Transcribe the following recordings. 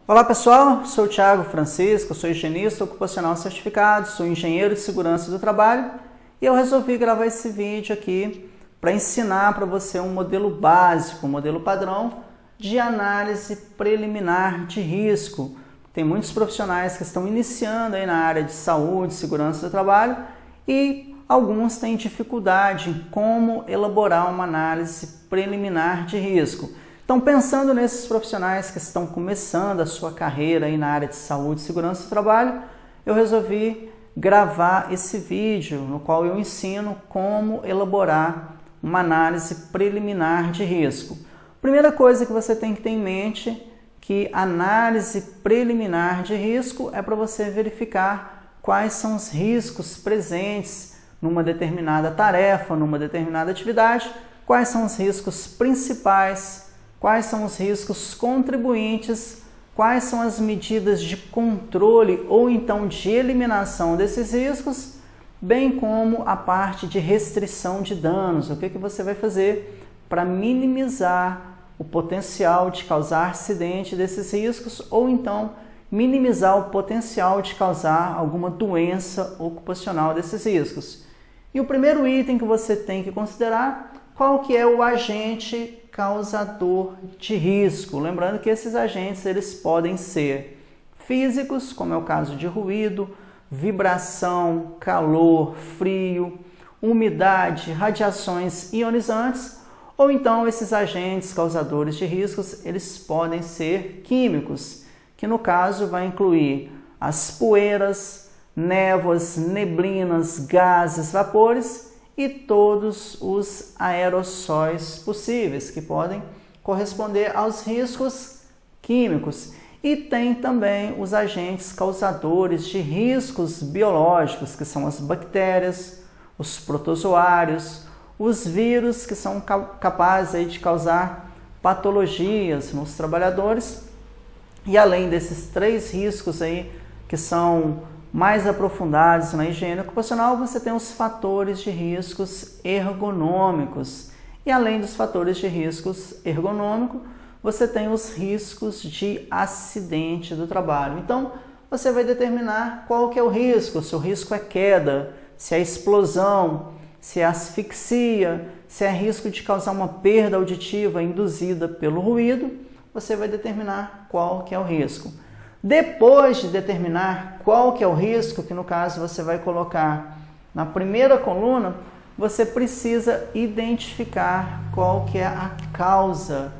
Olá pessoal, sou o Thiago Francisco, sou higienista ocupacional certificado, sou engenheiro de segurança do trabalho e eu resolvi gravar esse vídeo aqui para ensinar para você um modelo básico, um modelo padrão de análise preliminar de risco. Tem muitos profissionais que estão iniciando aí na área de saúde, segurança do trabalho e alguns têm dificuldade em como elaborar uma análise preliminar de risco. Então, pensando nesses profissionais que estão começando a sua carreira aí na área de saúde e segurança do trabalho, eu resolvi gravar esse vídeo no qual eu ensino como elaborar uma análise preliminar de risco. Primeira coisa que você tem que ter em mente que análise preliminar de risco é para você verificar quais são os riscos presentes numa determinada tarefa, numa determinada atividade, quais são os riscos principais, quais são os riscos contribuintes, quais são as medidas de controle ou então de eliminação desses riscos, bem como a parte de restrição de danos. O que você vai fazer para minimizar o potencial de causar acidente desses riscos ou então minimizar o potencial de causar alguma doença ocupacional desses riscos. E o primeiro item que você tem que considerar, qual que é o agente causador de risco. Lembrando que esses agentes eles podem ser físicos, como é o caso de ruído, vibração, calor, frio, umidade, radiações ionizantes, ou então esses agentes causadores de riscos, eles podem ser químicos, que no caso vai incluir as poeiras, névoas, neblinas, gases, vapores e todos os aerossóis possíveis que podem corresponder aos riscos químicos. E tem também os agentes causadores de riscos biológicos, que são as bactérias, os protozoários, os vírus que são capazes aí de causar patologias nos trabalhadores. E além desses três riscos aí que são mais aprofundados na higiene ocupacional, você tem os fatores de riscos ergonômicos. E além dos fatores de riscos ergonômicos, você tem os riscos de acidente do trabalho. Então, você vai determinar qual que é o risco, se o risco é queda, se é explosão, se é asfixia, se é risco de causar uma perda auditiva induzida pelo ruído, você vai determinar qual que é o risco. Depois de determinar qual que é o risco, que no caso você vai colocar na primeira coluna, você precisa identificar qual que é a causa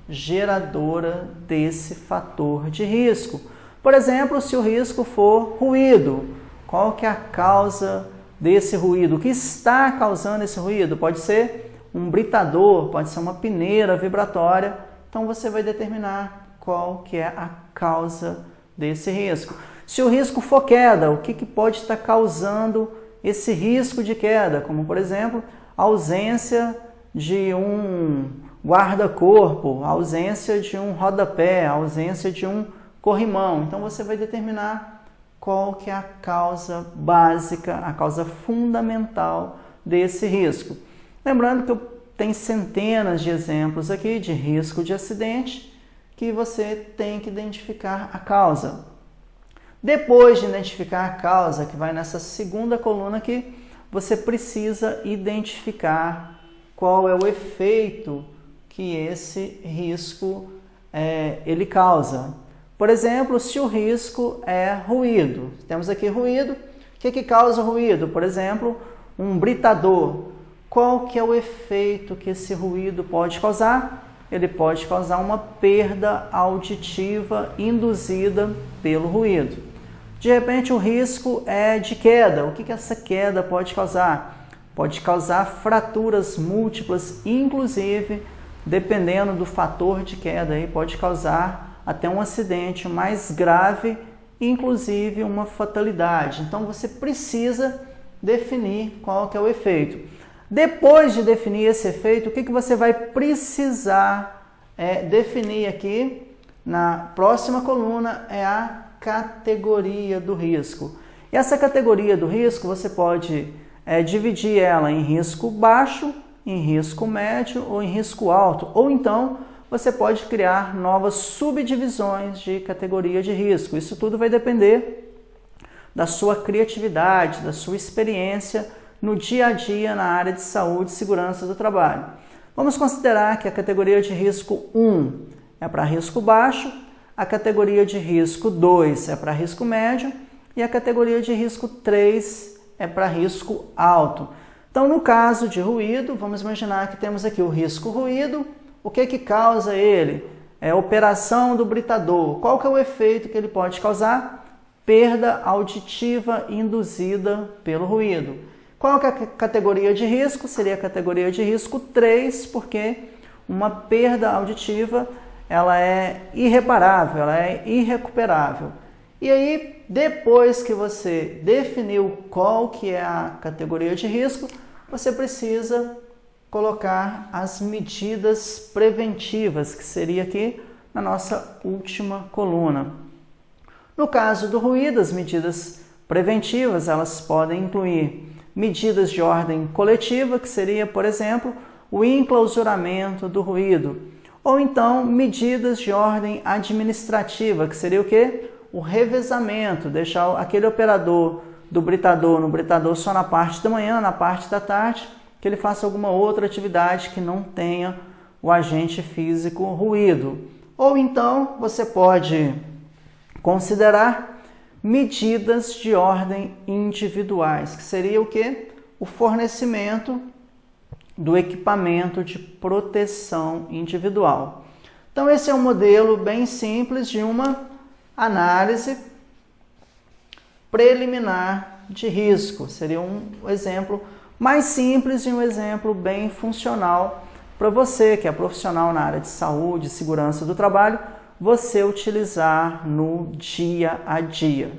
geradora desse fator de risco. Por exemplo, se o risco for ruído, qual que é a causa desse ruído? O que está causando esse ruído? Pode ser um britador, pode ser uma peneira vibratória. Então você vai determinar qual que é a causa desse risco. Se o risco for queda, o que pode estar causando esse risco de queda? Como, por exemplo, a ausência de um guarda-corpo, a ausência de um rodapé, a ausência de um corrimão. Então você vai determinar qual que é a causa básica, a causa fundamental desse risco. Lembrando que eu tenho centenas de exemplos aqui de risco de acidente, que você tem que identificar a causa. Depois de identificar a causa, que vai nessa segunda coluna aqui, você precisa identificar qual é o efeito que esse risco ele causa. Por exemplo, se o risco é ruído, temos aqui ruído, o que causa ruído? Por exemplo, um britador. Qual que é o efeito que esse ruído pode causar? Ele pode causar uma perda auditiva induzida pelo ruído. De repente, o risco é de queda. O que essa queda pode causar? Pode causar fraturas múltiplas, inclusive, dependendo do fator de queda, aí pode causar até um acidente mais grave, inclusive uma fatalidade. Então, você precisa definir qual que é o efeito. Depois de definir esse efeito, o que você vai precisar definir aqui na próxima coluna é a categoria do risco. E essa categoria do risco você pode dividir ela em risco baixo, em risco médio ou em risco alto. Ou então você pode criar novas subdivisões de categoria de risco. Isso tudo vai depender da sua criatividade, da sua experiência no dia a dia na área de saúde e segurança do trabalho. Vamos considerar que a categoria de risco 1 é para risco baixo, a categoria de risco 2 é para risco médio e a categoria de risco 3 é para risco alto. Então, no caso de ruído, vamos imaginar que temos aqui o risco ruído. O que causa ele? É a operação do britador. Qual que é o efeito que ele pode causar? Perda auditiva induzida pelo ruído. Qual que é a categoria de risco? Seria a categoria de risco 3, porque uma perda auditiva ela é irreparável, ela é irrecuperável. E aí, depois que você definiu qual que é a categoria de risco, você precisa colocar as medidas preventivas, que seria aqui na nossa última coluna. No caso do ruído, as medidas preventivas elas podem incluir medidas de ordem coletiva, que seria, por exemplo, o enclausuramento do ruído, ou então medidas de ordem administrativa, que seria o quê? O revezamento, deixar aquele operador do britador no britador só na parte da manhã, na parte da tarde, que ele faça alguma outra atividade que não tenha o agente físico ruído. Ou então você pode considerar medidas de ordem individuais, que seria o quê? O fornecimento do equipamento de proteção individual. Então esse é um modelo bem simples de uma análise preliminar de risco. Seria um exemplo mais simples e um exemplo bem funcional para você, que é profissional na área de saúde e segurança do trabalho, você utilizar no dia a dia.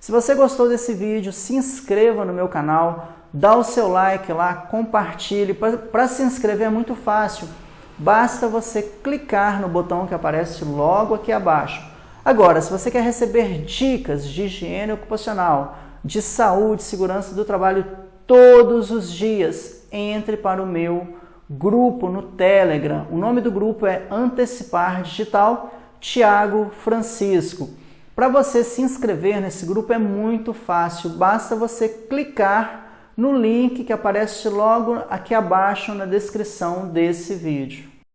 Se você gostou desse vídeo, se inscreva no meu canal, dá o seu like lá, compartilhe. Para se inscrever é muito fácil, basta você clicar no botão que aparece logo aqui abaixo. Agora, se você quer receber dicas de higiene ocupacional, de saúde e segurança do trabalho todos os dias, entre para o meu grupo no Telegram. O nome do grupo é Antecipar Digital Thiago Francisco. Para você se inscrever nesse grupo é muito fácil, basta você clicar no link que aparece logo aqui abaixo na descrição desse vídeo.